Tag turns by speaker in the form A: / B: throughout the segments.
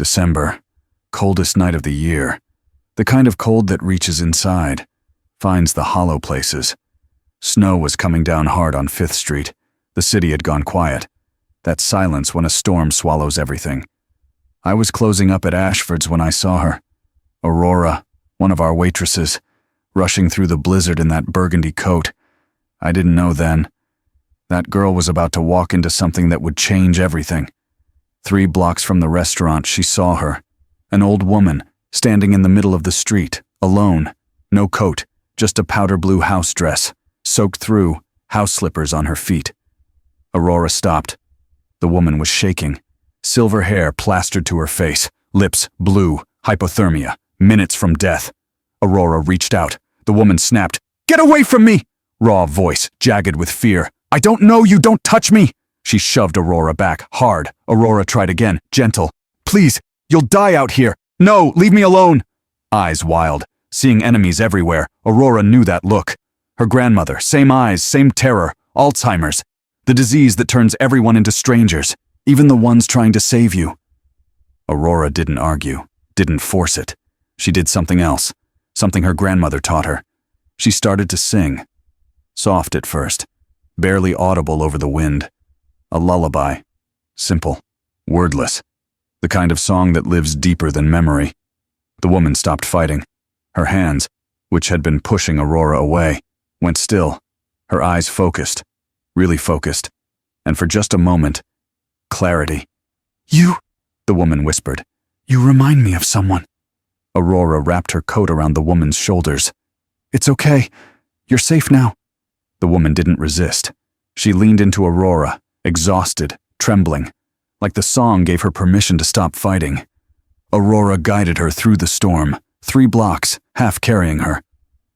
A: December. Coldest night of the year. The kind of cold that reaches inside, finds the hollow places. Snow was coming down hard on 5th Street. The city had gone quiet. That silence when a storm swallows everything. I was closing up at Ashford's when I saw her. Aurora, one of our waitresses, rushing through the blizzard in that burgundy coat. I didn't know then. That girl was about to walk into something that would change everything. 3 blocks from the restaurant, she saw her. An old woman, standing in the middle of the street, alone. No coat, just a powder blue house dress, soaked through, house slippers on her feet. Aurora stopped. The woman was shaking. Silver hair plastered to her face, lips blue, hypothermia, minutes from death. Aurora reached out. The woman snapped, "Get away from me!" Raw voice, jagged with fear. "I don't know you, don't touch me!" She shoved Aurora back, hard. Aurora tried again, gentle. "Please, you'll die out here. No, leave me alone." Eyes wild, seeing enemies everywhere. Aurora knew that look. Her grandmother, same eyes, same terror, Alzheimer's. The disease that turns everyone into strangers, even the ones trying to save you. Aurora didn't argue, didn't force it. She did something else, something her grandmother taught her. She started to sing. Soft at first, barely audible over the wind. A lullaby. Simple, wordless. The kind of song that lives deeper than memory. The woman stopped fighting. Her hands, which had been pushing Aurora away, went still. Her eyes focused, really focused. And for just a moment, clarity. "You," the woman whispered. "You remind me of someone." Aurora wrapped her coat around the woman's shoulders. "It's okay. You're safe now." The woman didn't resist. She leaned into Aurora, exhausted, trembling, like the song gave her permission to stop fighting. Aurora guided her through the storm, 3 blocks, half carrying her.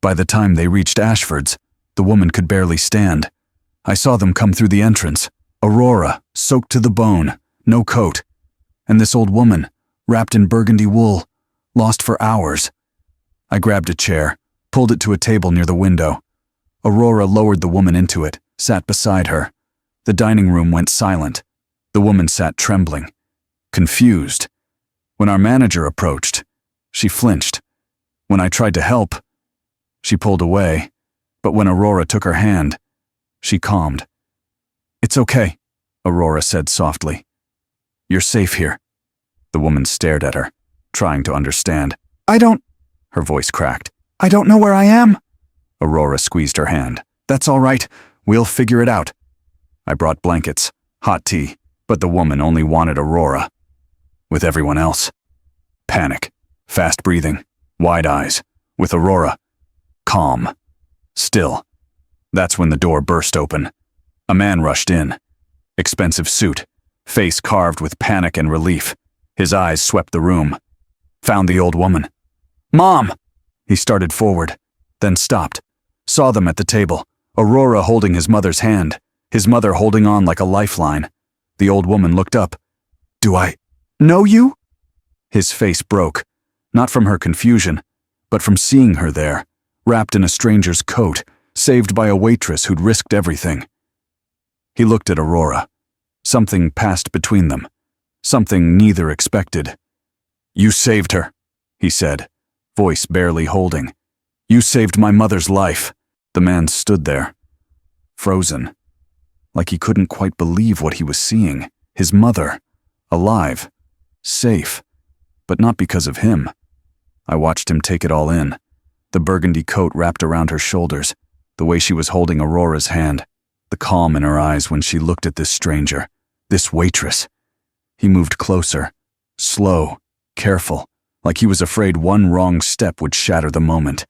A: By the time they reached Ashford's, the woman could barely stand. I saw them come through the entrance. Aurora, soaked to the bone, no coat. And this old woman, wrapped in burgundy wool, lost for hours. I grabbed a chair, pulled it to a table near the window. Aurora lowered the woman into it, sat beside her. The dining room went silent. The woman sat trembling, confused. When our manager approached, she flinched. When I tried to help, she pulled away. But when Aurora took her hand, she calmed. "It's okay," Aurora said softly. "You're safe here." The woman stared at her, trying to understand. Her voice cracked. "I don't know where I am." Aurora squeezed her hand. "That's all right. We'll figure it out." I brought blankets, hot tea, but the woman only wanted Aurora. With everyone else. Panic, fast breathing, wide eyes. With Aurora, calm, still. That's when the door burst open. A man rushed in. Expensive suit, face carved with panic and relief. His eyes swept the room. Found the old woman. "Mom!" He started forward, then stopped. Saw them at the table. Aurora holding his mother's hand, his mother holding on like a lifeline. The old woman looked up. "Do I know you?" His face broke, not from her confusion, but from seeing her there, wrapped in a stranger's coat, saved by a waitress who'd risked everything. He looked at Aurora. Something passed between them, something neither expected. "You saved her," he said, voice barely holding. "You saved my mother's life." The man stood there, frozen, like he couldn't quite believe what he was seeing. His mother, alive, safe, but not because of him. I watched him take it all in. The burgundy coat wrapped around her shoulders, the way she was holding Aurora's hand, the calm in her eyes when she looked at this stranger, this waitress. He moved closer, slow, careful, like he was afraid one wrong step would shatter the moment.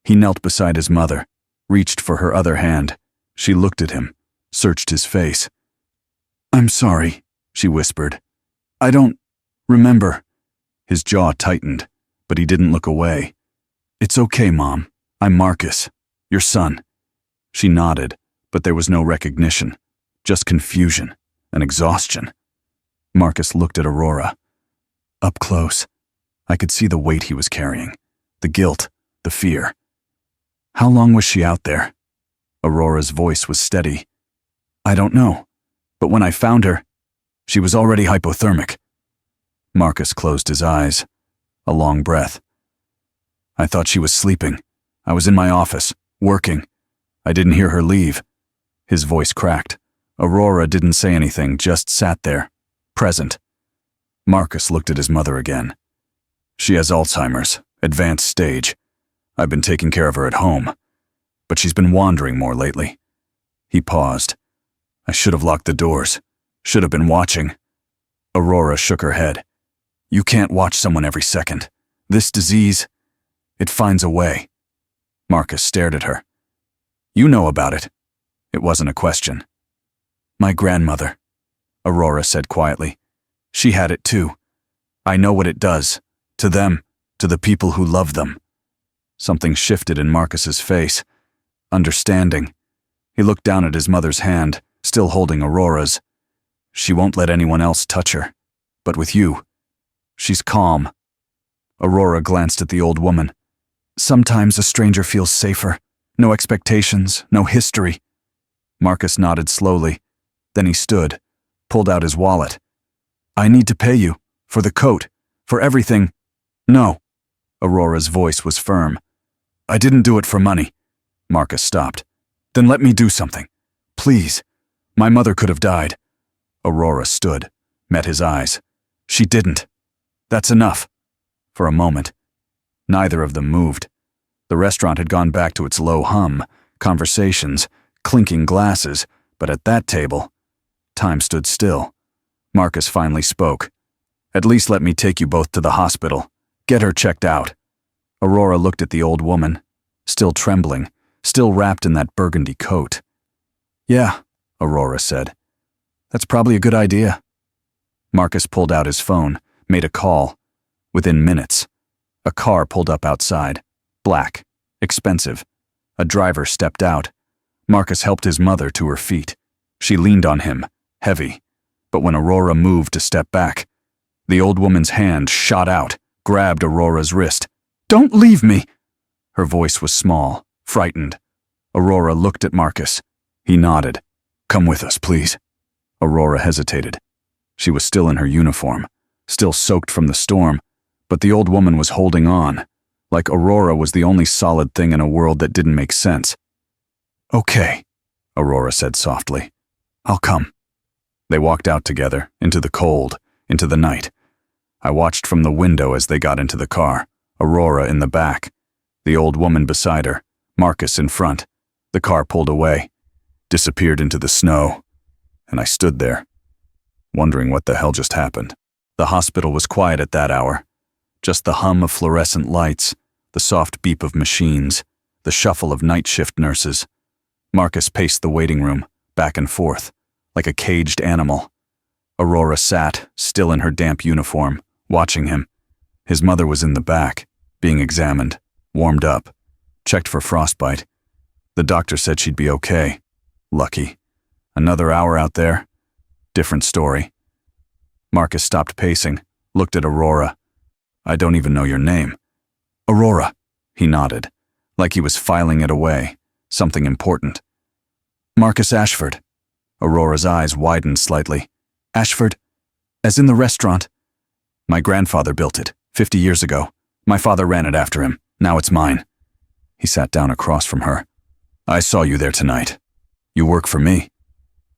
A: He knelt beside his mother, reached for her other hand. She looked at him, searched his face. "I'm sorry," she whispered. "I don't remember." His jaw tightened, but he didn't look away. "It's okay, Mom. I'm Marcus, your son." She nodded, but there was no recognition, just confusion and exhaustion. Marcus looked at Aurora. Up close, I could see the weight he was carrying, the guilt, the fear. "How long was she out there?" Aurora's voice was steady. "I don't know, but when I found her, she was already hypothermic." Marcus closed his eyes. A long breath. I thought she was sleeping. I was in my office, working. I didn't hear her leave. His voice cracked. Aurora didn't say anything, just sat there, present. Marcus looked at his mother again. She has Alzheimer's, advanced stage. I've been taking care of her at home, but she's been wandering more lately. He paused. I should have locked the doors. Should have been watching. Aurora shook her head. You can't watch someone every second. This disease, it finds a way. Marcus stared at her. You know about it. It wasn't a question. My grandmother, Aurora said quietly. She had it too. I know what it does. To them, to the people who love them. Something shifted in Marcus's face. Understanding. He looked down at his mother's hand, still holding Aurora's. She won't let anyone else touch her. But with you, she's calm. Aurora glanced at the old woman. Sometimes a stranger feels safer. No expectations, no history. Marcus nodded slowly. Then he stood, pulled out his wallet. I need to pay you. For the coat. For everything. No. Aurora's voice was firm. I didn't do it for money. Marcus stopped. Then let me do something. Please. My mother could have died. Aurora stood, met his eyes. She didn't. That's enough. For a moment, neither of them moved. The restaurant had gone back to its low hum, conversations, clinking glasses, but at that table, time stood still. Marcus finally spoke. At least let me take you both to the hospital. Get her checked out. Aurora looked at the old woman, still trembling, still wrapped in that burgundy coat. Yeah, Aurora said. That's probably a good idea. Marcus pulled out his phone, made a call. Within minutes, a car pulled up outside. Black, expensive. A driver stepped out. Marcus helped his mother to her feet. She leaned on him, heavy. But when Aurora moved to step back, the old woman's hand shot out, grabbed Aurora's wrist. Don't leave me! Her voice was small, frightened. Aurora looked at Marcus. He nodded. Come with us, please. Aurora hesitated. She was still in her uniform, still soaked from the storm, but the old woman was holding on, like Aurora was the only solid thing in a world that didn't make sense. Okay, Aurora said softly. I'll come. They walked out together, into the cold, into the night. I watched from the window as they got into the car, Aurora in the back, the old woman beside her, Marcus in front. The car pulled away, disappeared into the snow, and I stood there, wondering what the hell just happened. The hospital was quiet at that hour. Just the hum of fluorescent lights, the soft beep of machines, the shuffle of night shift nurses. Marcus paced the waiting room, back and forth, like a caged animal. Aurora sat, still in her damp uniform, watching him. His mother was in the back, being examined, warmed up, checked for frostbite. The doctor said she'd be okay. Lucky. Another hour out there. Different story. Marcus stopped pacing, looked at Aurora. I don't even know your name. Aurora, he nodded, like he was filing it away, something important. Marcus Ashford. Aurora's eyes widened slightly. Ashford? As in the restaurant? My grandfather built it, 50 years ago. My father ran it after him. Now it's mine. He sat down across from her. I saw you there tonight. You work for me.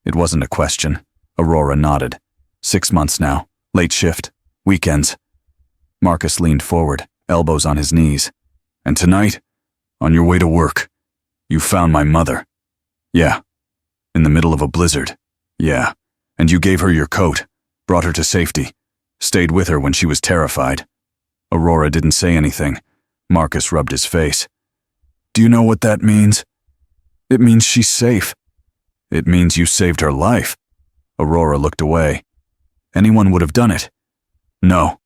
A: It wasn't a question. Aurora nodded. 6 months now. Late shift. Weekends. Marcus leaned forward, elbows on his knees. And tonight, on your way to work, you found my mother. Yeah. In the middle of a blizzard. Yeah. And you gave her your coat, brought her to safety, stayed with her when she was terrified. Aurora didn't say anything. Marcus rubbed his face. Do you know what that means? It means she's safe. It means you saved her life. Aurora looked away. Anyone would have done it. No.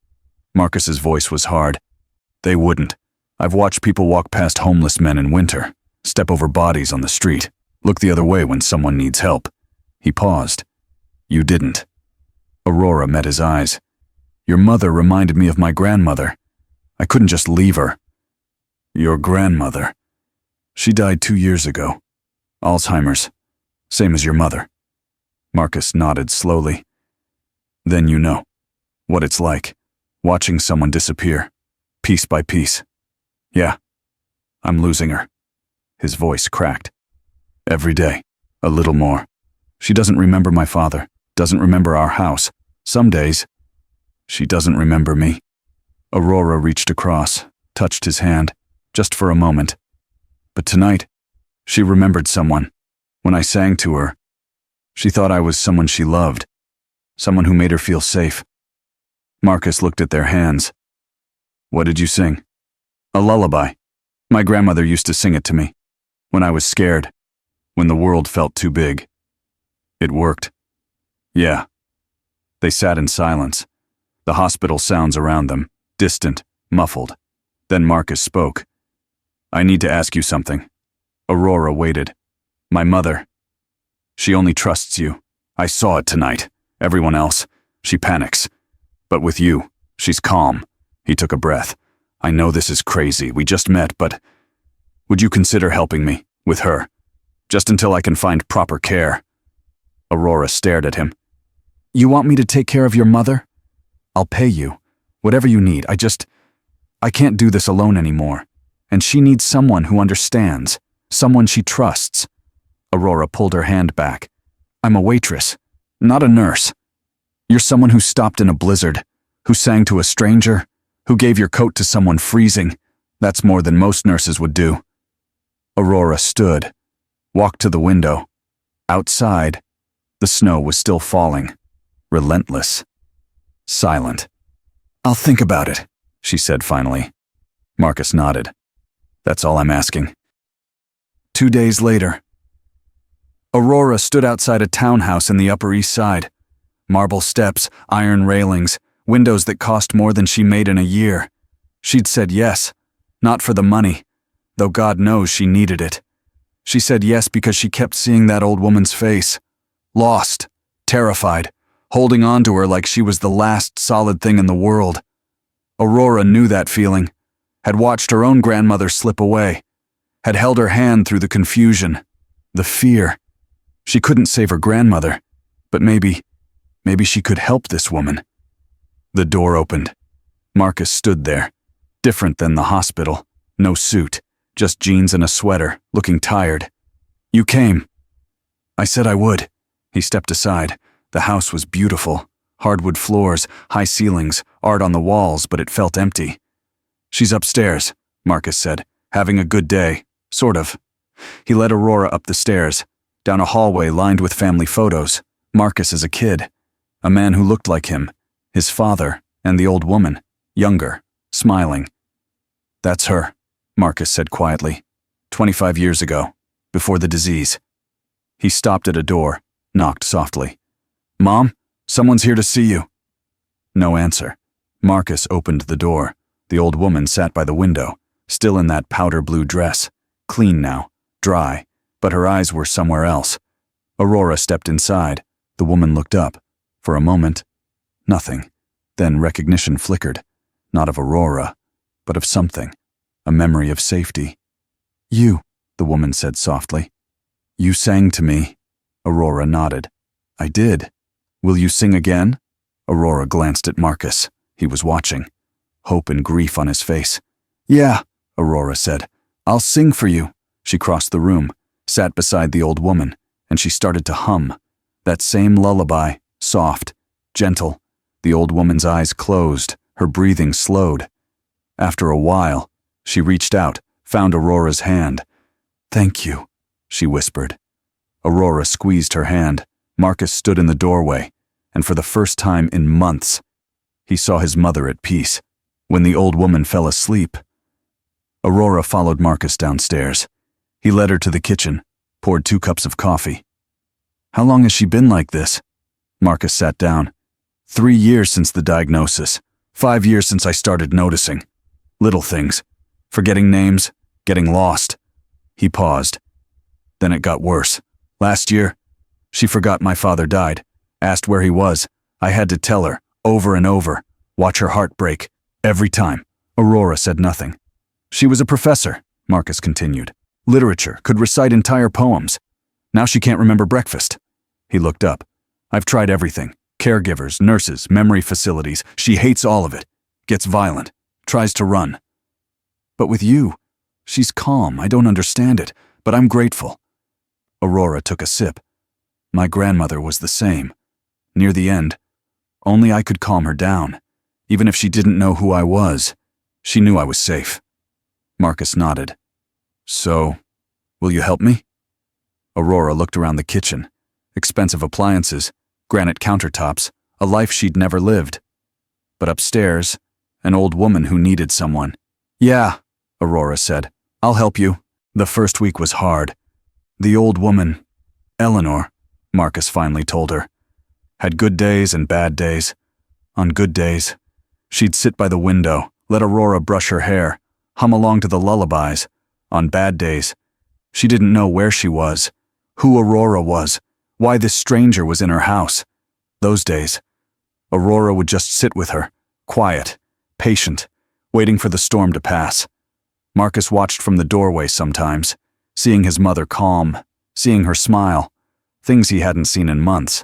A: Marcus's voice was hard. They wouldn't. I've watched people walk past homeless men in winter, step over bodies on the street, look the other way when someone needs help. He paused. You didn't. Aurora met his eyes. Your mother reminded me of my grandmother. I couldn't just leave her. Your grandmother. She died 2 years ago. Alzheimer's. Same as your mother. Marcus nodded slowly. Then you know what it's like. watching someone disappear, piece by piece. Yeah, I'm losing her. His voice cracked. Every day, a little more. She doesn't remember my father, doesn't remember our house. Some days, she doesn't remember me. Aurora reached across, touched his hand, just for a moment. But tonight, she remembered someone. When I sang to her, she thought I was someone she loved, someone who made her feel safe. Marcus looked at their hands. What did you sing? A lullaby. My grandmother used to sing it to me. When I was scared, when the world felt too big. It worked. Yeah. They sat in silence, the hospital sounds around them, distant, muffled. Then Marcus spoke. I need to ask you something. Aurora waited. My mother. She only trusts you. I saw it tonight. Everyone else, she panics. But with you, she's calm. He took a breath. I know this is crazy. We just met, but would you consider helping me with her? Just until I can find proper care. Aurora stared at him. You want me to take care of your mother? I'll pay you. Whatever you need. I can't do this alone anymore. And she needs someone who understands. Someone she trusts. Aurora pulled her hand back. I'm a waitress, not a nurse. You're someone who stopped in a blizzard, who sang to a stranger, who gave your coat to someone freezing. That's more than most nurses would do. Aurora stood, walked to the window. Outside, the snow was still falling, relentless, silent. I'll think about it, she said finally. Marcus nodded. That's all I'm asking. 2 days later, Aurora stood outside a townhouse in the Upper East Side. Marble steps, iron railings, windows that cost more than she made in a year. She'd said yes, not for the money, though God knows she needed it. She said yes because she kept seeing that old woman's face. Lost, terrified, holding on to her like she was the last solid thing in the world. Aurora knew that feeling, had watched her own grandmother slip away, had held her hand through the confusion, the fear. She couldn't save her grandmother, but maybe she could help this woman. The door opened. Marcus stood there, different than the hospital, no suit, just jeans and a sweater, looking tired. You came. I said I would. He stepped aside. The house was beautiful. Hardwood floors, high ceilings, art on the walls, but it felt empty. She's upstairs, Marcus said, having a good day, sort of. He led Aurora up the stairs, down a hallway lined with family photos. Marcus as a kid, a man who looked like him, his father, and the old woman, younger, smiling. That's her, Marcus said quietly. 25 years ago, before the disease. He stopped at a door, knocked softly. Mom, someone's here to see you. No answer. Marcus opened the door. The old woman sat by the window, still in that powder blue dress, clean now, dry, but her eyes were somewhere else. Aurora stepped inside. The woman looked up. For a moment, nothing. Then recognition flickered, not of Aurora, but of something, a memory of safety. You, the woman said softly. You sang to me. Aurora nodded. I did. Will you sing again? Aurora glanced at Marcus. He was watching, hope and grief on his face. Yeah, Aurora said. I'll sing for you. She crossed the room, sat beside the old woman, and she started to hum. That same lullaby, soft, gentle. The old woman's eyes closed, her breathing slowed. After a while, she reached out, found Aurora's hand. Thank you, she whispered. Aurora squeezed her hand. Marcus stood in the doorway, and for the first time in months, he saw his mother at peace. When the old woman fell asleep, Aurora followed Marcus downstairs. He led her to the kitchen, poured 2 cups of coffee. How long has she been like this? Marcus sat down. 3 years since the diagnosis. 5 years since I started noticing. Little things. Forgetting names, getting lost. He paused. Then it got worse. Last year, she forgot my father died, asked where he was. I had to tell her, over and over, watch her heart break, every time. Aurora said nothing. She was a professor, Marcus continued. Literature, could recite entire poems. Now she can't remember breakfast. He looked up. I've tried everything. Caregivers, nurses, memory facilities. She hates all of it. gets violent, tries to run. But with you, she's calm. I don't understand it, but I'm grateful. Aurora took a sip. My grandmother was the same. Near the end, only I could calm her down. Even if she didn't know who I was, she knew I was safe. Marcus nodded. So, will you help me? Aurora looked around the kitchen. Expensive appliances, granite countertops, a life she'd never lived. But upstairs, an old woman who needed someone. Yeah, Aurora said. I'll help you. The first week was hard. The old woman, Eleanor, Marcus finally told her, had good days and bad days. On good days, she'd sit by the window, let Aurora brush her hair, hum along to the lullabies. On bad days, she didn't know where she was, who Aurora was, why this stranger was in her house. Those days, Aurora would just sit with her, quiet, patient, waiting for the storm to pass. Marcus watched from the doorway sometimes, seeing his mother calm, seeing her smile, things he hadn't seen in months.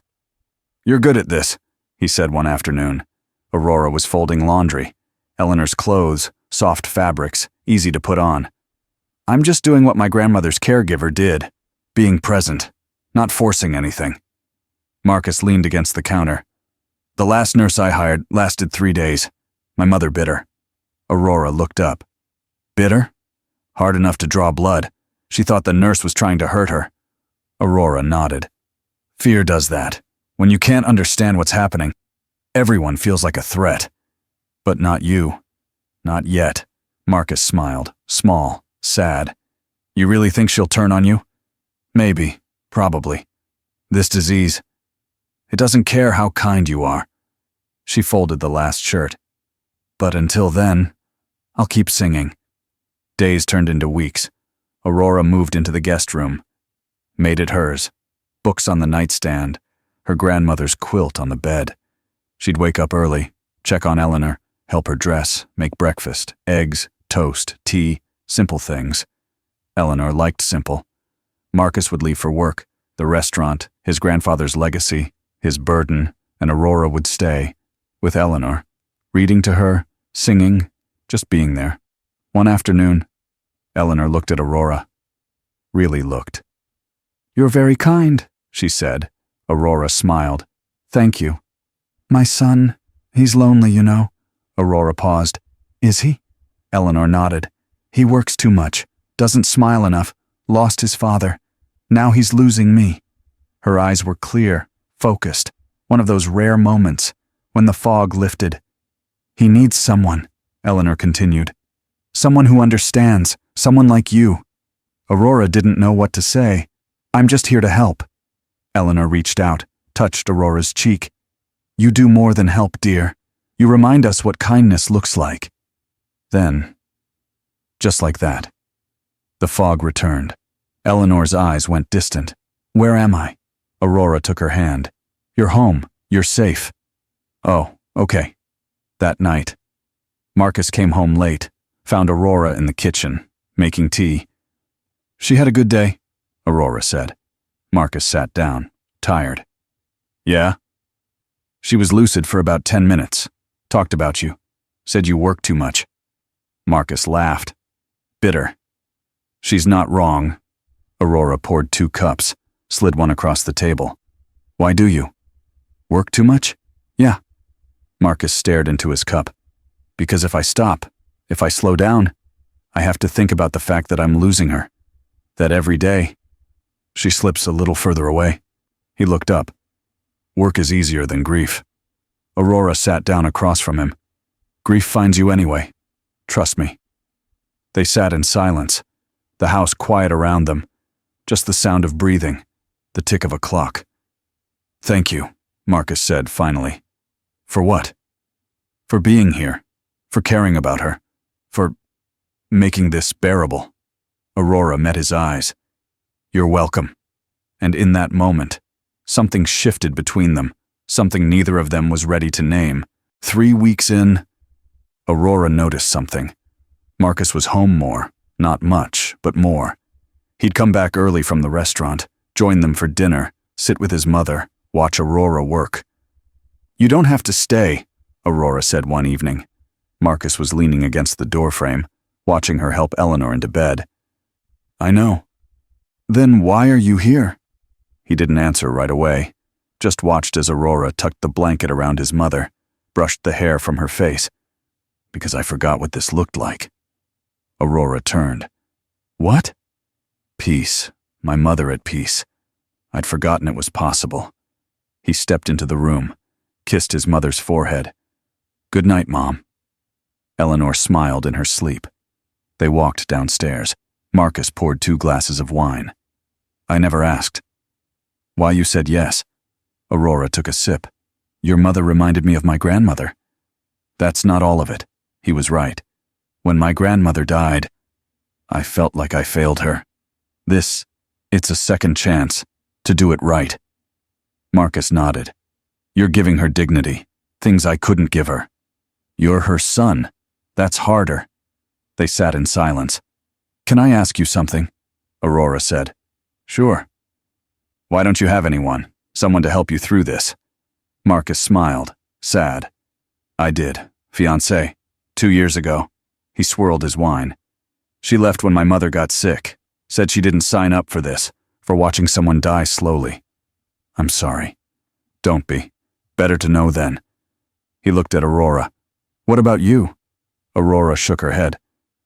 A: You're good at this, he said one afternoon. Aurora was folding laundry. Eleanor's clothes, soft fabrics, easy to put on. I'm just doing what my grandmother's caregiver did, being present, not forcing anything. Marcus leaned against the counter. The last nurse I hired lasted 3 days. My mother bit her. Aurora looked up. Bit her? Hard enough to draw blood. She thought the nurse was trying to hurt her. Aurora nodded. Fear does that. When you can't understand what's happening, everyone feels like a threat. But not you. Not yet. Marcus smiled, small, sad. You really think she'll turn on you? Maybe. Probably. This disease. It doesn't care how kind you are. She folded the last shirt. But until then, I'll keep singing. Days turned into weeks. Aurora moved into the guest room. Made it hers. Books on the nightstand. Her grandmother's quilt on the bed. She'd wake up early, check on Eleanor, help her dress, make breakfast, eggs, toast, tea, simple things. Eleanor liked simple. Marcus would leave for work, the restaurant, his grandfather's legacy, his burden, and Aurora would stay, with Eleanor, reading to her, singing, just being there. One afternoon, Eleanor looked at Aurora. Really looked. You're very kind, she said. Aurora smiled. Thank you. My son, he's lonely, you know. Aurora paused. Is he? Eleanor nodded. He works too much, doesn't smile enough, lost his father. Now he's losing me. Her eyes were clear, focused, one of those rare moments when the fog lifted. He needs someone, Eleanor continued. Someone who understands, someone like you. Aurora didn't know what to say. I'm just here to help. Eleanor reached out, touched Aurora's cheek. You do more than help, dear. You remind us what kindness looks like. Then, just like that, the fog returned. Eleanor's eyes went distant. Where am I? Aurora took her hand. You're home. You're safe. Oh, okay. That night, Marcus came home late, found Aurora in the kitchen, making tea. She had a good day, Aurora said. Marcus sat down, tired. Yeah? She was lucid for about 10 minutes. Talked about you. Said you work too much. Marcus laughed. Bitter. She's not wrong. Aurora poured 2 cups, slid one across the table. Why do you? Work too much? Yeah. Marcus stared into his cup. Because if I stop, if I slow down, I have to think about the fact that I'm losing her. That every day. She slips a little further away. He looked up. Work is easier than grief. Aurora sat down across from him. Grief finds you anyway. Trust me. They sat in silence, the house quiet around them, just the sound of breathing, the tick of a clock. Thank you, Marcus said finally. For what? For being here, for caring about her, for making this bearable. Aurora met his eyes. You're welcome. And in that moment, something shifted between them, something neither of them was ready to name. 3 weeks in, Aurora noticed something. Marcus was home more, not much, but more. He'd come back early from the restaurant, join them for dinner, sit with his mother, watch Aurora work. You don't have to stay, Aurora said one evening. Marcus was leaning against the doorframe, watching her help Eleanor into bed. I know. Then why are you here? He didn't answer right away, just watched as Aurora tucked the blanket around his mother, brushed the hair from her face. Because I forgot what this looked like. Aurora turned. What? Peace. My mother at peace. I'd forgotten it was possible. He stepped into the room, kissed his mother's forehead. Good night, Mom. Eleanor smiled in her sleep. They walked downstairs. Marcus poured 2 glasses of wine. I never asked. Why you said yes? Aurora took a sip. Your mother reminded me of my grandmother. That's not all of it. He was right. When my grandmother died, I felt like I failed her. It's a second chance to do it right. Marcus nodded. You're giving her dignity, things I couldn't give her. You're her son. That's harder. They sat in silence. Can I ask you something? Aurora said. Sure. Why don't you have anyone, someone to help you through this? Marcus smiled, sad. I did. Fiancé. 2 years ago. He swirled his wine. She left when my mother got sick. Said she didn't sign up for this, for watching someone die slowly. I'm sorry. Don't be. Better to know then. He looked at Aurora. What about you? Aurora shook her head.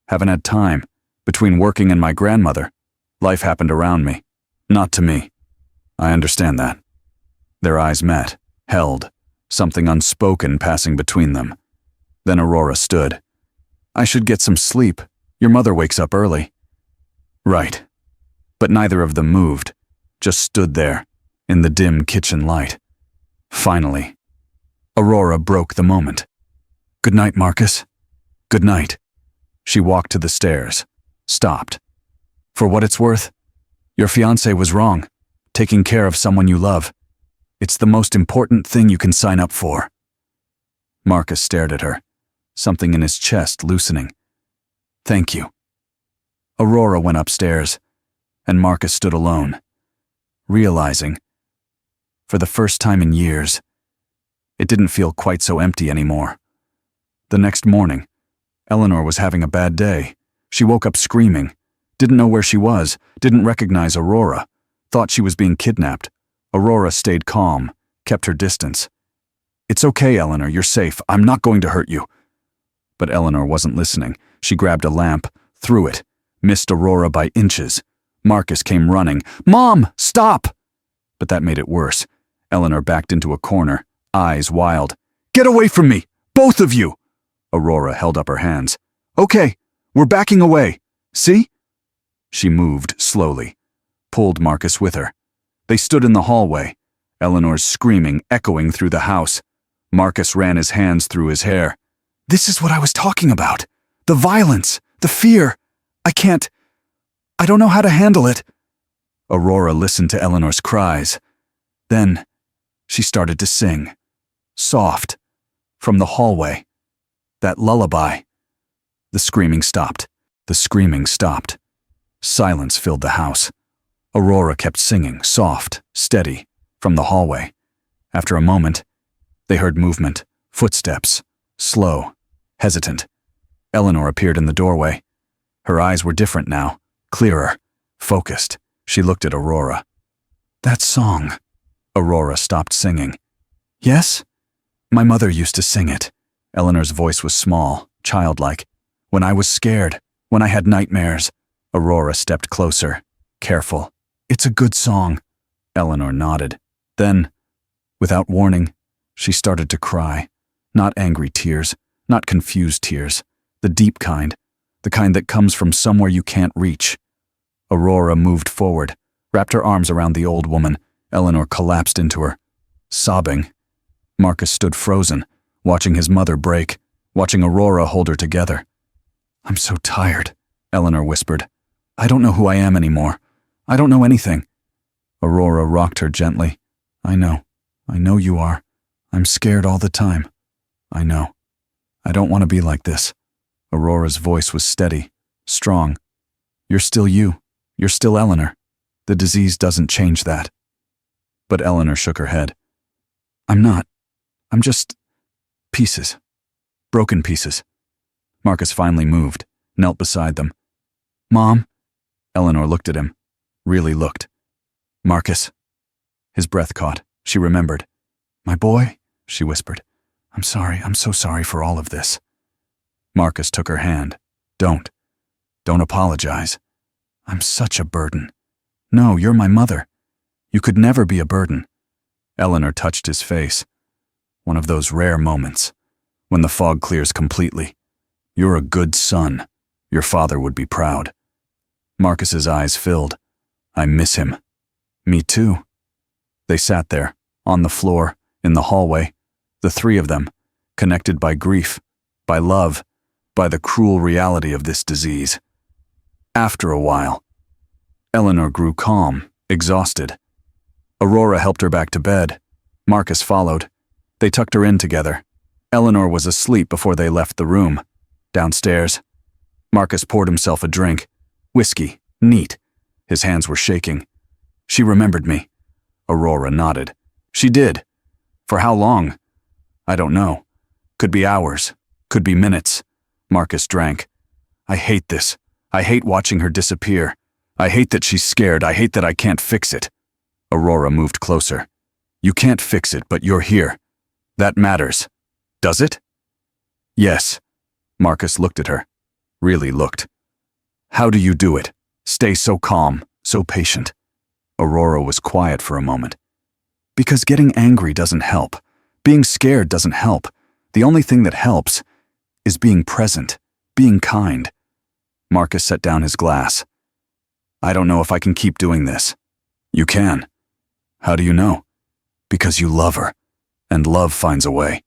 A: Haven't had time. Between working and my grandmother, life happened around me. Not to me. I understand that. Their eyes met, held, something unspoken passing between them. Then Aurora stood. I should get some sleep. Your mother wakes up early. Right. But neither of them moved, just stood there, in the dim kitchen light. Finally, Aurora broke the moment. Good night, Marcus. Good night. She walked to the stairs, stopped. For what it's worth, your fiancé was wrong, taking care of someone you love. It's the most important thing you can sign up for. Marcus stared at her, something in his chest loosening. Thank you. Aurora went upstairs, and Marcus stood alone, realizing, for the first time in years, it didn't feel quite so empty anymore. The next morning, Eleanor was having a bad day. She woke up screaming, didn't know where she was, didn't recognize Aurora, thought she was being kidnapped. Aurora stayed calm, kept her distance. It's okay, Eleanor, you're safe. I'm not going to hurt you. But Eleanor wasn't listening. She grabbed a lamp, threw it, missed Aurora by inches. Marcus came running. Mom, stop! But that made it worse. Eleanor backed into a corner, eyes wild. Get away from me, both of you! Aurora held up her hands. Okay, we're backing away. See? She moved slowly, pulled Marcus with her. They stood in the hallway, Eleanor's screaming echoing through the house. Marcus ran his hands through his hair. This is what I was talking about. The violence, the fear. I don't know how to handle it. Aurora listened to Eleanor's cries. Then, she started to sing. Soft. From the hallway. That lullaby. The screaming stopped. The screaming stopped. Silence filled the house. Aurora kept singing, soft, steady, from the hallway. After a moment, they heard movement, footsteps, slow, hesitant. Eleanor appeared in the doorway. Her eyes were different now, clearer, focused. She looked at Aurora. That song. Aurora stopped singing. Yes? My mother used to sing it. Eleanor's voice was small, childlike. When I was scared, when I had nightmares. Aurora stepped closer, careful. It's a good song. Eleanor nodded. Then, without warning, she started to cry. Not angry tears, not confused tears. The deep kind, the kind that comes from somewhere you can't reach. Aurora moved forward, wrapped her arms around the old woman. Eleanor collapsed into her, sobbing. Marcus stood frozen, watching his mother break, watching Aurora hold her together. I'm so tired, Eleanor whispered. I don't know who I am anymore. I don't know anything. Aurora rocked her gently. I know you are. I'm scared all the time. I know. I don't want to be like this. Aurora's voice was steady, strong. You're still you. You're still Eleanor. The disease doesn't change that. But Eleanor shook her head. I'm not. I'm just pieces. Broken pieces. Marcus finally moved, knelt beside them. "Mom?" Eleanor looked at him. Really looked. "Marcus." His breath caught. She remembered. "My boy?" she whispered. "I'm sorry. I'm so sorry for all of this." Marcus took her hand. Don't apologize. I'm such a burden." "No, you're my mother. You could never be a burden." Eleanor touched his face. One of those rare moments, when the fog clears completely. "You're a good son. Your father would be proud." Marcus's eyes filled. "I miss him." "Me too." They sat there, on the floor, in the hallway, the three of them, connected by grief, by love, by the cruel reality of this disease. After a while, Eleanor grew calm, exhausted. Aurora helped her back to bed. Marcus followed. They tucked her in together. Eleanor was asleep before they left the room. Downstairs, Marcus poured himself a drink. Whiskey, neat. His hands were shaking. "She remembered me." Aurora nodded. "She did. For how long? I don't know. Could be hours. Could be minutes." Marcus drank. "I hate this. I hate watching her disappear. I hate that she's scared. I hate that I can't fix it." Aurora moved closer. "You can't fix it, but you're here. That matters. Does it?" "Yes." Marcus looked at her. Really looked. "How do you do it? Stay so calm, so patient." Aurora was quiet for a moment. "Because getting angry doesn't help. Being scared doesn't help. The only thing that helps is being present, being kind." Marcus set down his glass. "I don't know if I can keep doing this." "You can." "How do you know?" "Because you love her, and love finds a way."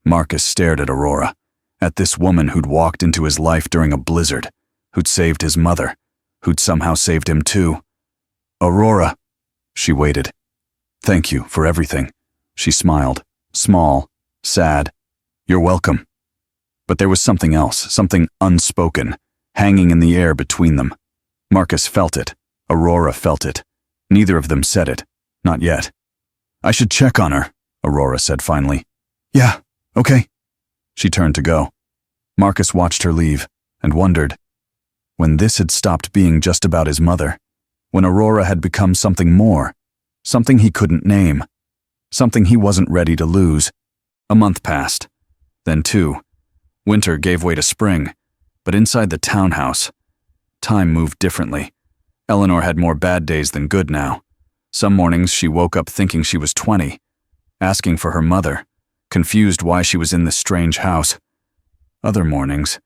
A: Marcus stared at Aurora, at this woman who'd walked into his life during a blizzard, who'd saved his mother, who'd somehow saved him too. "Aurora." She waited. "Thank you for everything." She smiled, small, sad. "You're welcome." But there was something else, something unspoken, hanging in the air between them. Marcus felt it. Aurora felt it. Neither of them said it. Not yet. "I should check on her," Aurora said finally. "Yeah, okay." She turned to go. Marcus watched her leave and wondered. When this had stopped being just about his mother, when Aurora had become something more, something he couldn't name, something he wasn't ready to lose. A month passed. Then two. Winter gave way to spring, but inside the townhouse, time moved differently. Eleanor had more bad days than good now. Some mornings she woke up thinking she was 20, asking for her mother, confused why she was in this strange house. Other mornings,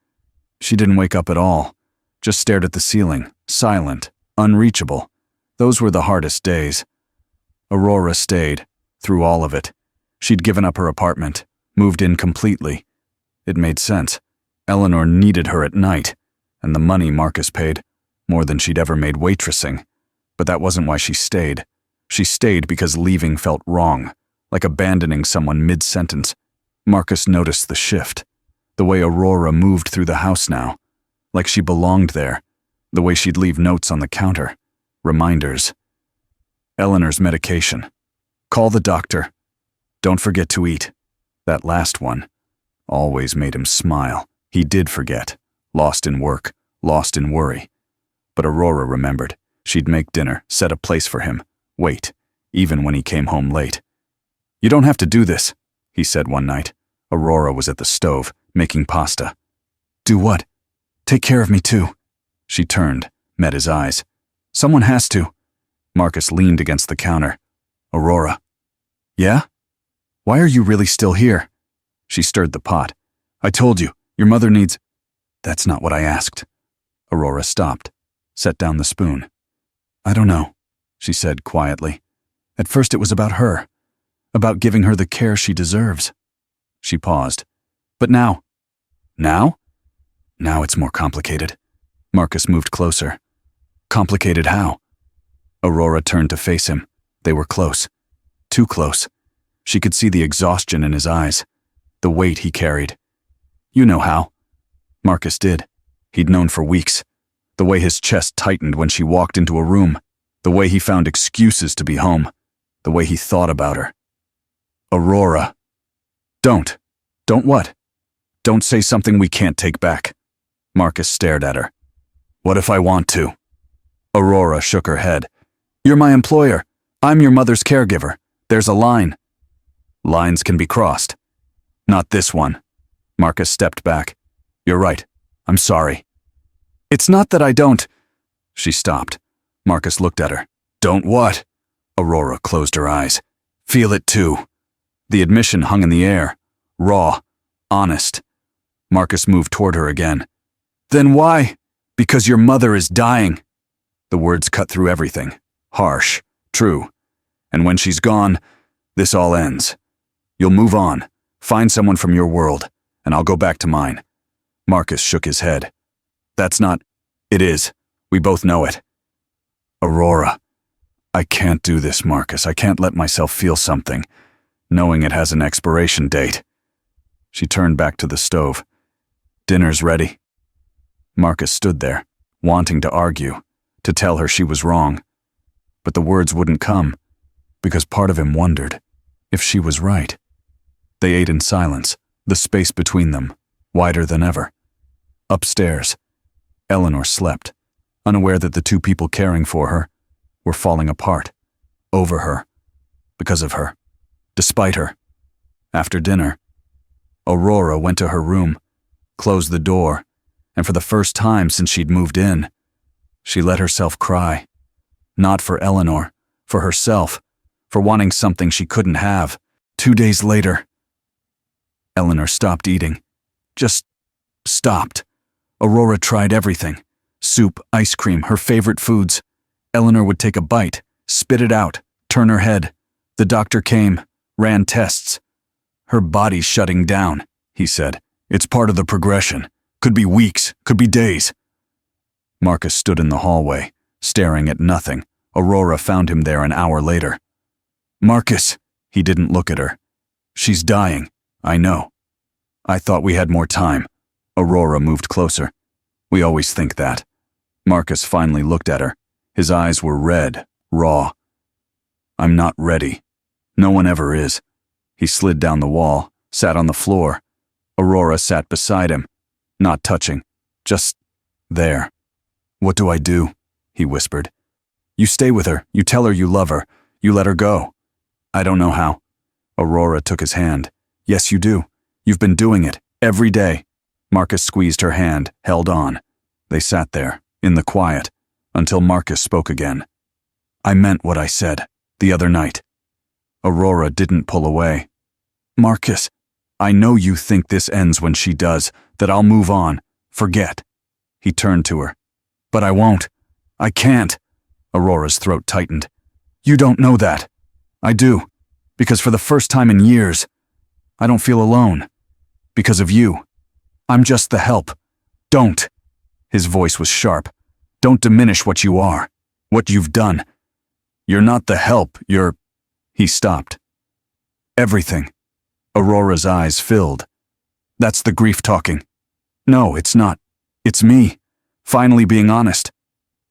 A: she didn't wake up at all, just stared at the ceiling, silent, unreachable. Those were the hardest days. Aurora stayed, through all of it. She'd given up her apartment, moved in completely. It made sense. Eleanor needed her at night, and the money Marcus paid, more than she'd ever made waitressing. But that wasn't why she stayed. She stayed because leaving felt wrong, like abandoning someone mid-sentence. Marcus noticed the shift, the way Aurora moved through the house now, like she belonged there, the way she'd leave notes on the counter, reminders. Eleanor's medication. Call the doctor. Don't forget to eat. That last one always made him smile. He did forget, lost in work, lost in worry. But Aurora remembered. She'd make dinner, set a place for him, wait, even when he came home late. "You don't have to do this," he said one night. Aurora was at the stove, making pasta. "Do what?" "Take care of me too." She turned, met his eyes. "Someone has to." Marcus leaned against the counter. "Aurora." "Yeah? Why are you really still here?" She stirred the pot. "I told you, your mother needs—" "That's not what I asked." Aurora stopped, set down the spoon. "I don't know," she said quietly. "At first it was about her, about giving her the care she deserves." She paused. "But now—" "Now?" "Now it's more complicated." Marcus moved closer. "Complicated how?" Aurora turned to face him. They were close. Too close. She could see the exhaustion in his eyes, the weight he carried. "You know how." Marcus did. He'd known for weeks. The way his chest tightened when she walked into a room, the way he found excuses to be home, the way he thought about her. "Aurora." Don't what?" Don't say something we can't take back. Marcus stared at her. What if I want to? Aurora shook her head. You're my employer. I'm your mother's caregiver. There's a line. Lines can be crossed. Not this one. Marcus stepped back. You're right. I'm sorry. It's not that I don't. She stopped. Marcus looked at her. Don't what? Aurora closed her eyes. Feel it too. The admission hung in the air. Raw. Honest. Marcus moved toward her again. Then why? Because your mother is dying. The words cut through everything. Harsh. True. And when she's gone, this all ends. You'll move on. Find someone from your world, and I'll go back to mine. Marcus shook his head. That's not... It is. We both know it. Aurora. I can't do this, Marcus. I can't let myself feel something, knowing it has an expiration date. She turned back to the stove. Dinner's ready. Marcus stood there, wanting to argue, to tell her she was wrong. But the words wouldn't come, because part of him wondered if she was right. They ate in silence, the space between them, wider than ever. Upstairs, Eleanor slept, unaware that the two people caring for her were falling apart, over her, because of her, despite her. After dinner, Aurora went to her room, closed the door, and for the first time since she'd moved in, she let herself cry. Not for Eleanor, for herself, for wanting something she couldn't have. 2 days later, Eleanor stopped eating. Just stopped. Aurora tried everything. Soup, ice cream, her favorite foods. Eleanor would take a bite, spit it out, turn her head. The doctor came, ran tests. Her body's shutting down, he said. It's part of the progression. Could be weeks, could be days. Marcus stood in the hallway, staring at nothing. Aurora found him there an hour later. Marcus, he didn't look at her. She's dying, I know. I thought we had more time. Aurora moved closer. We always think that. Marcus finally looked at her. His eyes were red, raw. I'm not ready. No one ever is. He slid down the wall, sat on the floor. Aurora sat beside him, not touching, just there. What do I do? He whispered. You stay with her, you tell her you love her, you let her go. I don't know how. Aurora took his hand. Yes, you do. You've been doing it, every day. Marcus squeezed her hand, held on. They sat there, in the quiet, until Marcus spoke again. I meant what I said, the other night. Aurora didn't pull away. Marcus, I know you think this ends when she does, that I'll move on, forget. He turned to her. But I won't. I can't. Aurora's throat tightened. You don't know that. I do. Because for the first time in years, I don't feel alone. Because of you. I'm just the help. Don't. His voice was sharp. Don't diminish what you are, what you've done. You're not the help, you're... He stopped. Everything. Aurora's eyes filled. That's the grief talking. No, it's not. It's me. Finally being honest.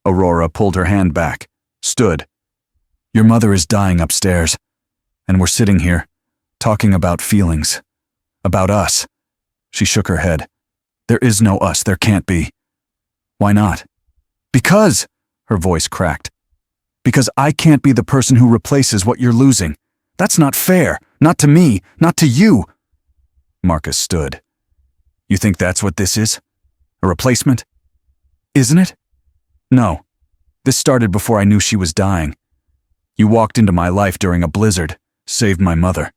A: Aurora pulled her hand back, stood. Your mother is dying upstairs, and we're sitting here, talking about feelings. About us. She shook her head. There is no us, there can't be. Why not? Because, her voice cracked. Because I can't be the person who replaces what you're losing. That's not fair. Not to me, not to you. Marcus stood. You think that's what this is? A replacement? Isn't it? No. This started before I knew she was dying. You walked into my life during a blizzard, saved my mother.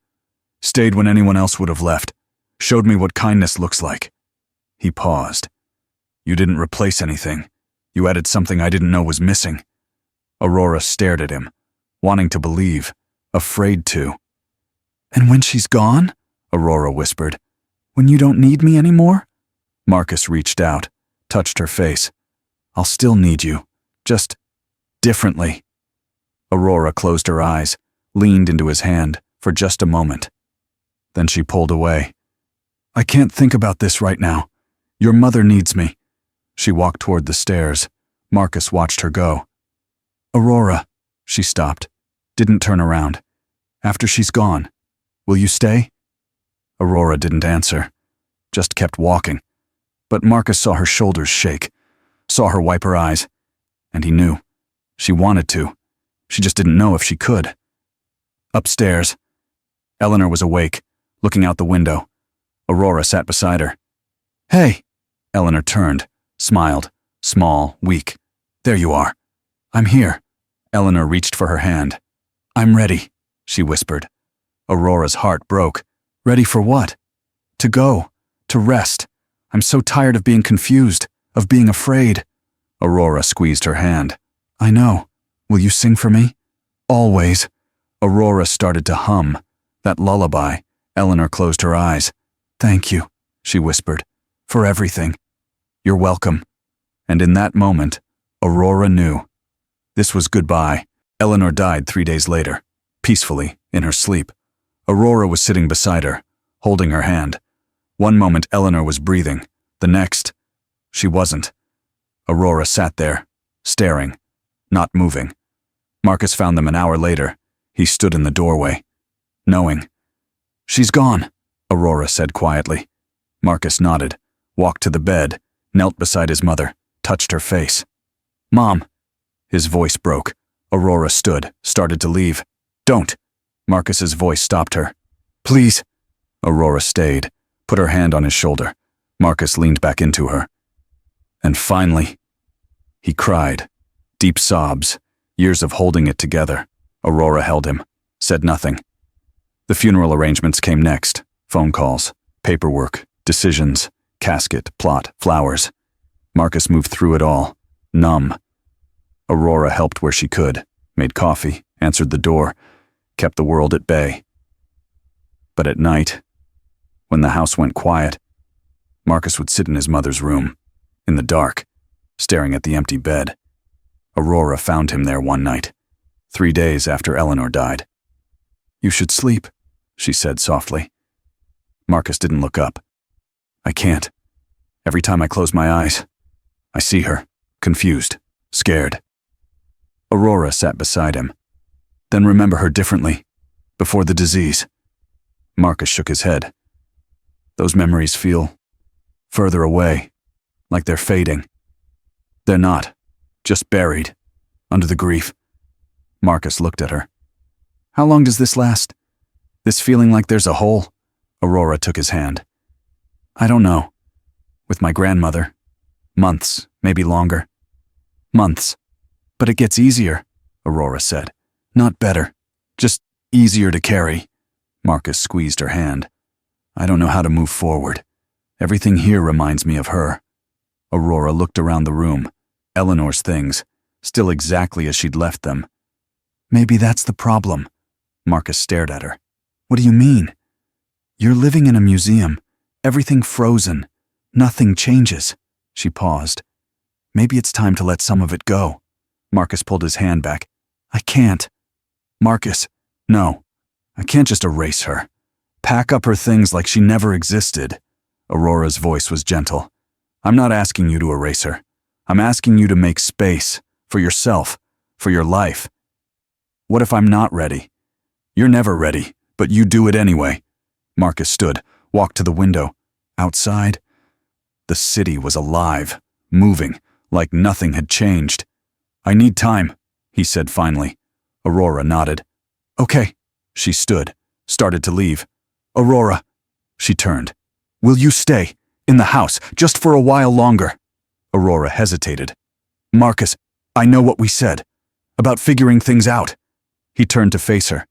A: Stayed when anyone else would have left. Showed me what kindness looks like. He paused. You didn't replace anything. You added something I didn't know was missing. Aurora stared at him, wanting to believe, afraid to. And when she's gone? Aurora whispered. When you don't need me anymore? Marcus reached out, touched her face. I'll still need you, just differently. Aurora closed her eyes, leaned into his hand for just a moment. Then she pulled away. I can't think about this right now. Your mother needs me. She walked toward the stairs. Marcus watched her go. Aurora, she stopped, didn't turn around. After she's gone, will you stay? Aurora didn't answer. just kept walking. But Marcus saw her shoulders shake, saw her wipe her eyes, and he knew. She wanted to. She just didn't know if she could. Upstairs, Eleanor was awake, looking out the window. Aurora sat beside her. "Hey!" Eleanor turned, smiled, small, weak. "There you are. I'm here." Eleanor reached for her hand. "I'm ready," she whispered. Aurora's heart broke. "Ready for what?" "To go. To rest. I'm so tired of being confused, of being afraid." Aurora squeezed her hand. "I know. Will you sing for me?" "Always." Aurora started to hum. That lullaby. Eleanor closed her eyes. "Thank you," she whispered, "for everything." "You're welcome." And in that moment, Aurora knew. This was goodbye. Eleanor died 3 days later, peacefully, in her sleep. Aurora was sitting beside her, holding her hand. One moment Eleanor was breathing, the next, she wasn't. Aurora sat there, staring, not moving. Marcus found them an hour later. He stood in the doorway, knowing. "She's gone," Aurora said quietly. Marcus nodded, walked to the bed, knelt beside his mother, touched her face. "Mom." His voice broke. Aurora stood, started to leave. "Don't." Marcus's voice stopped her. "Please." Aurora stayed, put her hand on his shoulder. Marcus leaned back into her. And finally, he cried. Deep sobs, years of holding it together. Aurora held him, said nothing. The funeral arrangements came next. Phone calls, paperwork, decisions, casket, plot, flowers. Marcus moved through it all, numb. Aurora helped where she could, made coffee, answered the door, kept the world at bay. But at night, when the house went quiet, Marcus would sit in his mother's room, in the dark, staring at the empty bed. Aurora found him there one night, 3 days after Eleanor died. "You should sleep," she said softly. Marcus didn't look up. "I can't. Every time I close my eyes, I see her, confused, scared." Aurora sat beside him. "Then remember her differently, before the disease." Marcus shook his head. "Those memories feel further away, like they're fading." "They're not, just buried, under the grief." Marcus looked at her. "How long does this last? This feeling like there's a hole?" Aurora took his hand. "I don't know. With my grandmother, months, maybe longer. Months. But it gets easier," Aurora said. "Not better, just easier to carry." Marcus squeezed her hand. "I don't know how to move forward. Everything here reminds me of her." Aurora looked around the room. Eleanor's things, still exactly as she'd left them. "Maybe that's the problem." Marcus stared at her. "What do you mean?" "You're living in a museum. Everything frozen. Nothing changes." She paused. "Maybe it's time to let some of it go." Marcus pulled his hand back. "I can't." "Marcus, no. I can't just erase her. Pack up her things like she never existed." Aurora's voice was gentle. "I'm not asking you to erase her. I'm asking you to make space, for yourself, for your life. What if I'm not ready? You're never ready, but you do it anyway." Marcus stood, walked to the window. Outside, the city was alive, moving, like nothing had changed. "I need time," he said finally. Aurora nodded. "Okay." She stood, started to leave. "Aurora." She turned. "Will you stay, in the house, just for a while longer?" Aurora hesitated. "Marcus, I know what we said, about figuring things out." He turned to face her.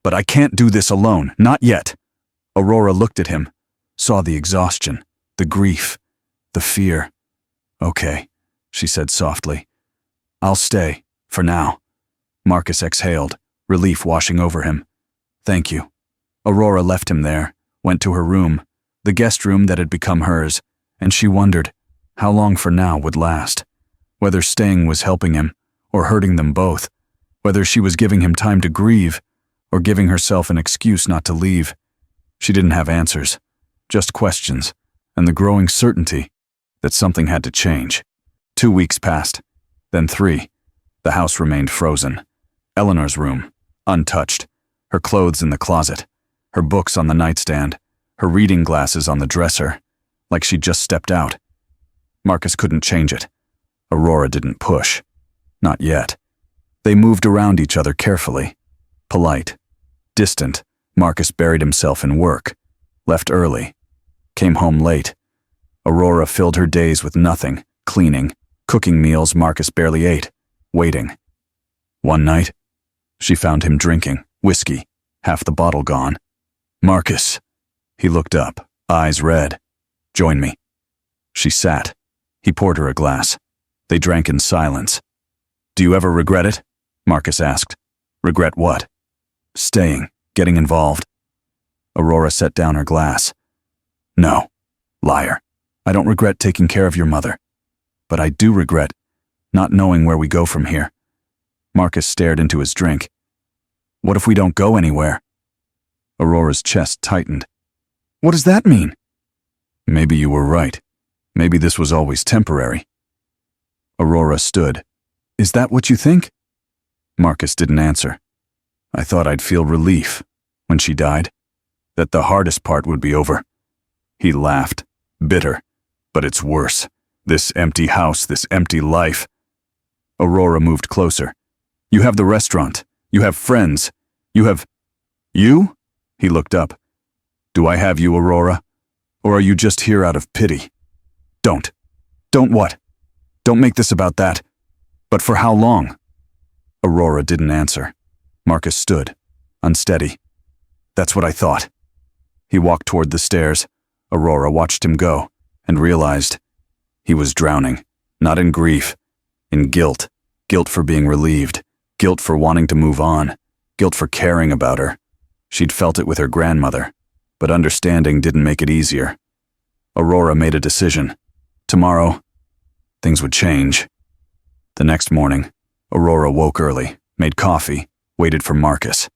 A: "But I can't do this alone, not yet." Aurora looked at him, saw the exhaustion, the grief, the fear. "Okay," she said softly. "I'll stay, for now." Marcus exhaled, relief washing over him. "Thank you." Aurora left him there, went to her room, the guest room that had become hers, and she wondered how long for now would last, whether staying was helping him or hurting them both, whether she was giving him time to grieve or giving herself an excuse not to leave. She didn't have answers, just questions, and the growing certainty that something had to change. 2 weeks passed, then 3. The house remained frozen. Eleanor's room, untouched, her clothes in the closet, her books on the nightstand, her reading glasses on the dresser. like she'd just stepped out. Marcus couldn't change it. Aurora didn't push. Not yet. They moved around each other carefully. Polite. Distant, Marcus buried himself in work. Left early. Came home late. Aurora filled her days with nothing, cleaning, cooking meals Marcus barely ate, waiting. One night, she found him drinking, whiskey, half the bottle gone. "Marcus." He looked up, eyes red. "Join me." She sat. He poured her a glass. They drank in silence. "Do you ever regret it?" Marcus asked. "Regret what?" "Staying, getting involved." Aurora set down her glass. "No, liar. I don't regret taking care of your mother. But I do regret not knowing where we go from here." Marcus stared into his drink. "What if we don't go anywhere?" Aurora's chest tightened. "What does that mean?" "Maybe you were right. Maybe this was always temporary." Aurora stood. "Is that what you think?" Marcus didn't answer. "I thought I'd feel relief when she died, that the hardest part would be over." He laughed, bitter. "But it's worse. This empty house, this empty life." Aurora moved closer. "You have the restaurant. You have friends. You have—" "You?" He looked up. "Do I have you, Aurora? Or are you just here out of pity?" "Don't. Don't what? Don't make this about that. But for how long?" Aurora didn't answer. Marcus stood, unsteady. "That's what I thought." He walked toward the stairs. Aurora watched him go and realized he was drowning, not in grief, in guilt. Guilt for being relieved, guilt for wanting to move on, guilt for caring about her. She'd felt it with her grandmother, but understanding didn't make it easier. Aurora made a decision. Tomorrow, things would change. The next morning, Aurora woke early, made coffee, waited for Marcus.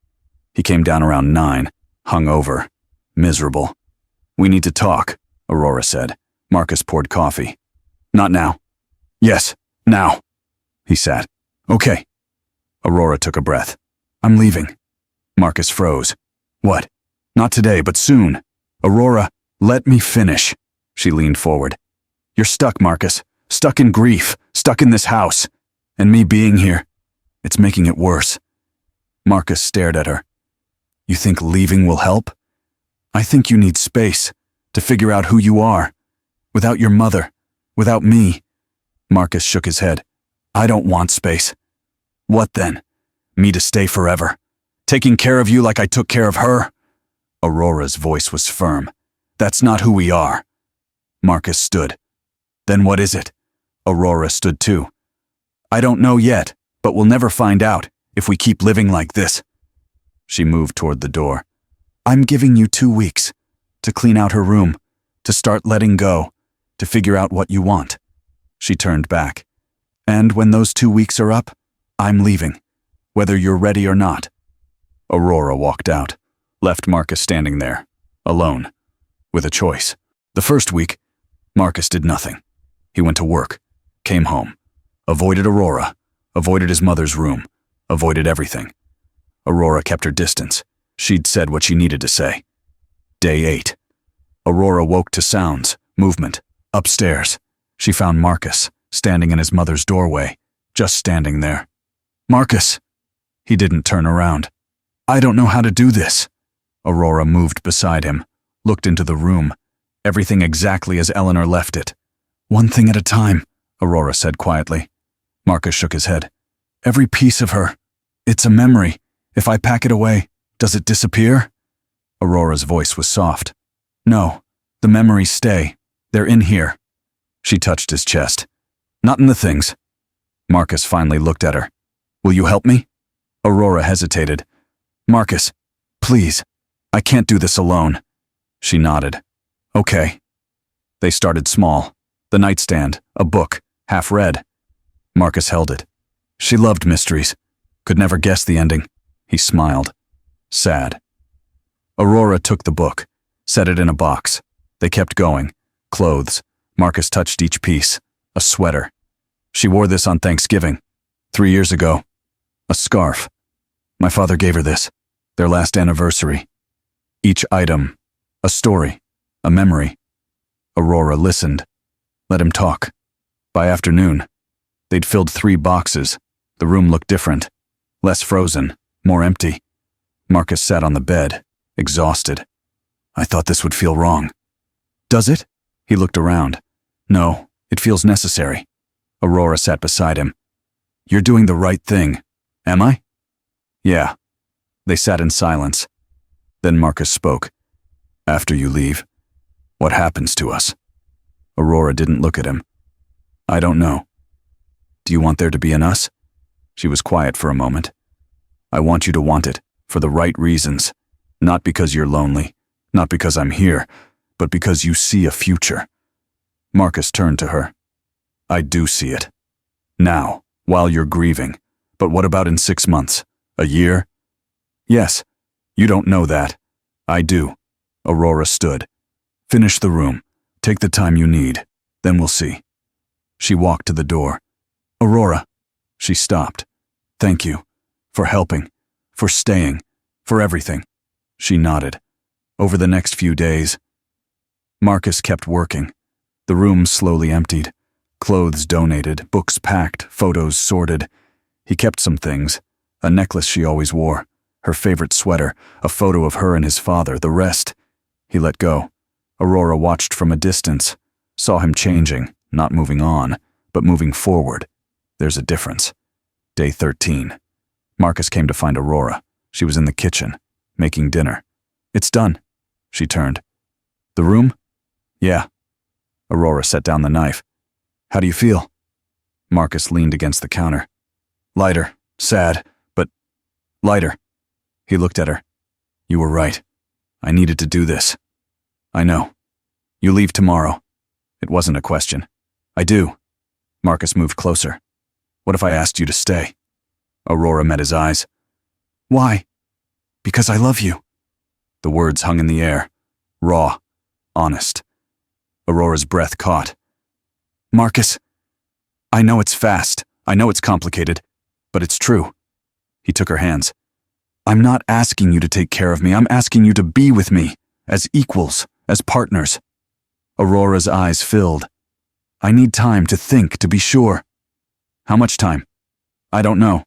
A: He came down around 9, hungover, miserable. "We need to talk," Aurora said. Marcus poured coffee. "Not now." "Yes, now." He sat. "Okay." Aurora took a breath. "I'm leaving." Marcus froze. "What?" "Not today, but soon." "Aurora, let me finish." She leaned forward. "You're stuck, Marcus. Stuck in grief. Stuck in this house. And me being here, it's making it worse." Marcus stared at her. "You think leaving will help?" "I think you need space to figure out who you are. Without your mother. Without me." Marcus shook his head. "I don't want space." "What then? Me to stay forever? Taking care of you like I took care of her?" Aurora's voice was firm. "That's not who we are." Marcus stood. "Then what is it?" Aurora stood too. "I don't know yet, but we'll never find out if we keep living like this." She moved toward the door. "I'm giving you 2 weeks to clean out her room, to start letting go, to figure out what you want." She turned back. "And when those 2 weeks are up, I'm leaving, whether you're ready or not." Aurora walked out, left Marcus standing there, alone, with a choice. The first week, Marcus did nothing. He went to work, came home, avoided Aurora, avoided his mother's room, avoided everything. Aurora kept her distance. She'd said what she needed to say. Day 8. Aurora woke to sounds, movement, upstairs. She found Marcus, standing in his mother's doorway, just standing there. "Marcus!" He didn't turn around. "I don't know how to do this." Aurora moved beside him, looked into the room, everything exactly as Eleanor left it. "One thing at a time," Aurora said quietly. Marcus shook his head. "Every piece of her. It's a memory. If I pack it away, does it disappear?" Aurora's voice was soft. "No, the memories stay. They're in here." She touched his chest. "Not in the things." Marcus finally looked at her. "Will you help me?" Aurora hesitated. "Marcus, please. I can't do this alone." She nodded. "Okay." They started small. The nightstand, a book, half read. Marcus held it. She loved mysteries. Could never guess the ending. He smiled. Sad. Aurora took the book, set it in a box. They kept going. Clothes. Marcus touched each piece. A sweater. She wore this on Thanksgiving. 3 years ago. A scarf. My father gave her this. Their last anniversary. Each item. A story. A memory. Aurora listened. Let him talk. By afternoon, they'd filled 3 boxes. The room looked different. Less frozen, more empty. Marcus sat on the bed, exhausted. I thought this would feel wrong. Does it? He looked around. No, it feels necessary. Aurora sat beside him. You're doing the right thing. Am I? Yeah. They sat in silence. Then Marcus spoke. After you leave, what happens to us? Aurora didn't look at him. I don't know. Do you want there to be an us? She was quiet for a moment. I want you to want it, for the right reasons. Not because you're lonely, not because I'm here, but because you see a future. Marcus turned to her. I do see it. Now, while you're grieving. But what about in 6 months? A year? Yes. You don't know that. I do. Aurora stood. Finish the room. Take the time you need. Then we'll see. She walked to the door. Aurora. She stopped. Thank you. For helping. For staying. For everything. She nodded. Over the next few days, Marcus kept working. The room slowly emptied. Clothes donated, books packed, photos sorted. He kept some things. A necklace she always wore, her favorite sweater, a photo of her and his father, the rest. He let go. Aurora watched from a distance, saw him changing, not moving on, but moving forward. There's a difference. Day 13. Marcus came to find Aurora. She was in the kitchen, making dinner. It's done. She turned. The room? Yeah. Aurora set down the knife. How do you feel? Marcus leaned against the counter. Lighter, sad, but lighter. He looked at her. You were right. I needed to do this. I know. You leave tomorrow. It wasn't a question. I do. Marcus moved closer. What if I asked you to stay? Aurora met his eyes. Why? Because I love you. The words hung in the air, raw, honest. Aurora's breath caught. Marcus, I know it's fast, I know it's complicated, but it's true. He took her hands. I'm not asking you to take care of me, I'm asking you to be with me, as equals, as partners. Aurora's eyes filled. I need time to think, to be sure. How much time? I don't know.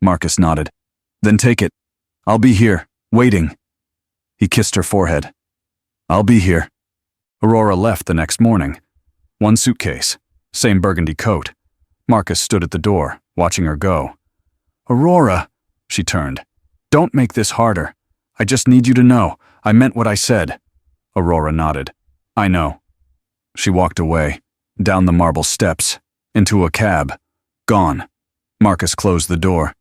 A: Marcus nodded. Then take it. I'll be here, waiting. He kissed her forehead. I'll be here. Aurora left the next morning. 1 suitcase, same burgundy coat. Marcus stood at the door, watching her go. Aurora, she turned. Don't make this harder. I just need you to know. I meant what I said. Aurora nodded. I know. She walked away, down the marble steps, into a cab. Gone. Marcus closed the door.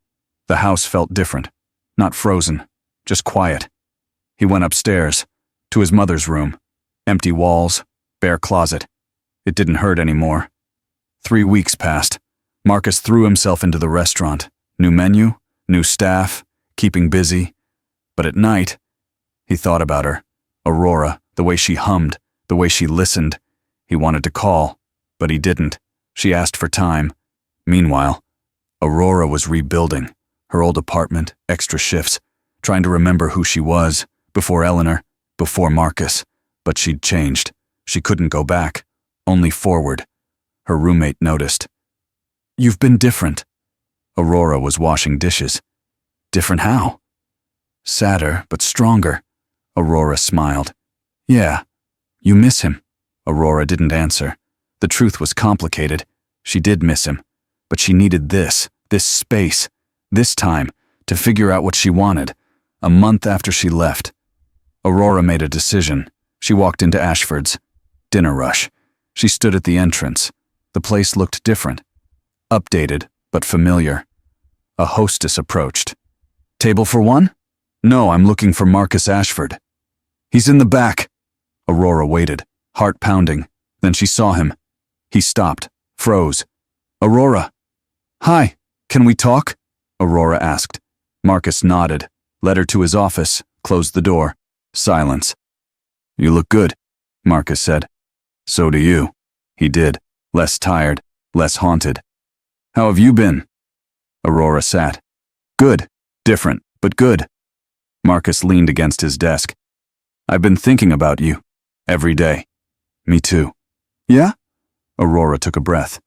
A: The house felt different. Not frozen, just quiet. He went upstairs, to his mother's room. Empty walls, bare closet. It didn't hurt anymore. 3 weeks passed. Marcus threw himself into the restaurant. New menu, new staff, keeping busy. But at night, he thought about her. Aurora, the way she hummed, the way she listened. He wanted to call, but he didn't. She asked for time. Meanwhile, Aurora was rebuilding. Her old apartment, extra shifts, trying to remember who she was, before Eleanor, before Marcus. But she'd changed. She couldn't go back, only forward. Her roommate noticed. You've been different. Aurora was washing dishes. Different how? Sadder, but stronger. Aurora smiled. Yeah, you miss him. Aurora didn't answer. The truth was complicated. She did miss him. But she needed this space, this time, to figure out what she wanted. A month after she left. Aurora made a decision. She walked into Ashford's. Dinner rush. She stood at the entrance. The place looked different. Updated, but familiar. A hostess approached. Table for one? No, I'm looking for Marcus Ashford. He's in the back. Aurora waited, heart pounding. Then she saw him. He stopped, froze. Aurora. Hi, can we talk? Aurora asked. Marcus nodded, led her to his office, closed the door. Silence. You look good, Marcus said. So do you. He did, less tired, less haunted. How have you been? Aurora sat. Good, different, but good. Marcus leaned against his desk. I've been thinking about you, every day. Me too. Yeah? Aurora took a breath.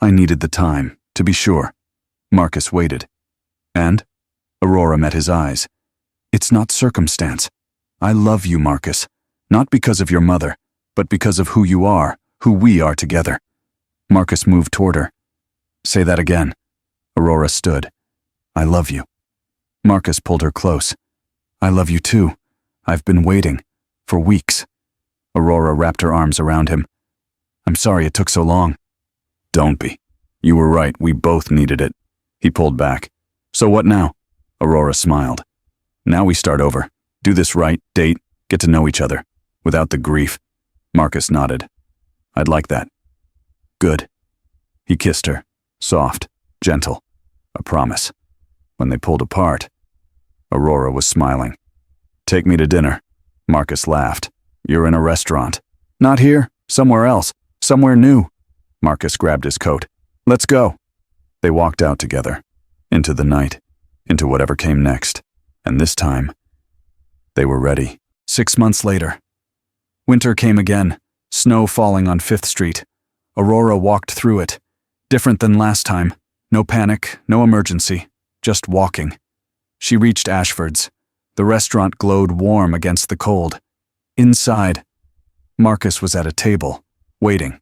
A: I needed the time, to be sure. Marcus waited. And? Aurora met his eyes. It's not circumstance. I love you, Marcus. Not because of your mother, but because of who you are, who we are together. Marcus moved toward her. Say that again. Aurora stood. I love you. Marcus pulled her close. I love you too. I've been waiting. For weeks. Aurora wrapped her arms around him. I'm sorry it took so long. Don't be. You were right, we both needed it. He pulled back. So what now? Aurora smiled. Now we start over. Do this right, date, get to know each other. Without the grief. Marcus nodded. I'd like that. Good. He kissed her. Soft, gentle. A promise. When they pulled apart, Aurora was smiling. Take me to dinner. Marcus laughed. You're in a restaurant. Not here, somewhere else, somewhere new. Marcus grabbed his coat. Let's go. They walked out together. Into the night. Into whatever came next. And this time, they were ready. 6 months later. Winter came again. Snow falling on 5th Street. Aurora walked through it. Different than last time. No panic, no emergency. Just walking. She reached Ashford's. The restaurant glowed warm against the cold. Inside, Marcus was at a table, waiting.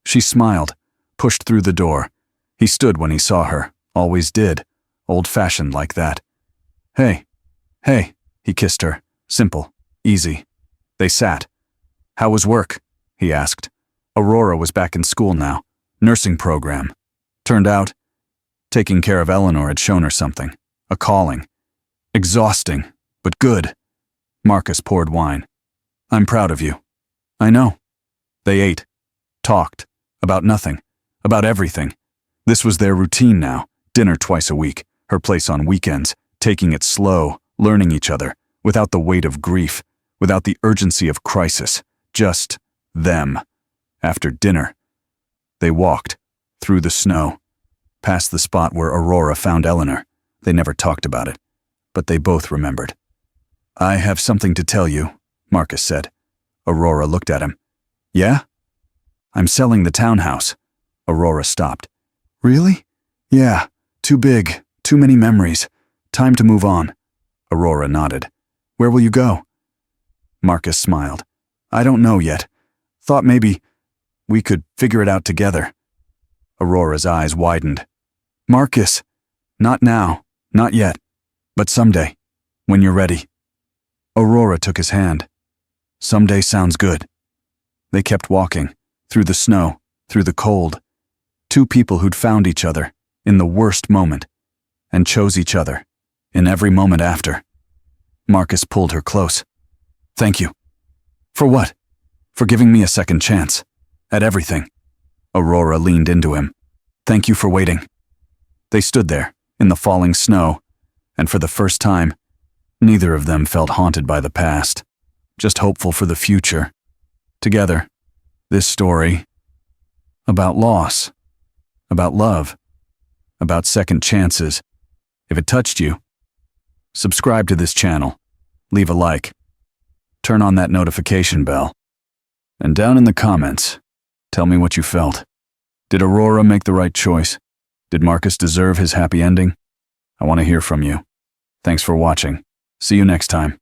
A: She smiled, pushed through the door. He stood when he saw her, always did, old-fashioned like that. Hey, he kissed her, simple, easy. They sat. How was work? He asked. Aurora was back in school now, nursing program. Turned out, taking care of Eleanor had shown her something, a calling. Exhausting, but good. Marcus poured wine. I'm proud of you. I know. They ate, talked, about nothing, about everything. This was their routine now, dinner twice a week, her place on weekends, taking it slow, learning each other, without the weight of grief, without the urgency of crisis, just them. After dinner, they walked, through the snow, past the spot where Aurora found Eleanor. They never talked about it, but they both remembered. I have something to tell you, Marcus said. Aurora looked at him. Yeah? I'm selling the townhouse. Aurora stopped. Really? Yeah, too big, too many memories. Time to move on. Aurora nodded. Where will you go? Marcus smiled. I don't know yet. Thought maybe we could figure it out together. Aurora's eyes widened. Marcus, not now, not yet, but someday, when you're ready. Aurora took his hand. Someday sounds good. They kept walking, through the snow, through the cold. Two people who'd found each other, in the worst moment, and chose each other, in every moment after. Marcus pulled her close. Thank you. For what? For giving me a second chance. At everything. Aurora leaned into him. Thank you for waiting. They stood there, in the falling snow, and for the first time, neither of them felt haunted by the past, just hopeful for the future. Together, this story, about loss, about love, about second chances. If it touched you, subscribe to this channel, leave a like, turn on that notification bell, and down in the comments, tell me what you felt. Did Aurora make the right choice? Did Marcus deserve his happy ending? I want to hear from you. Thanks for watching. See you next time.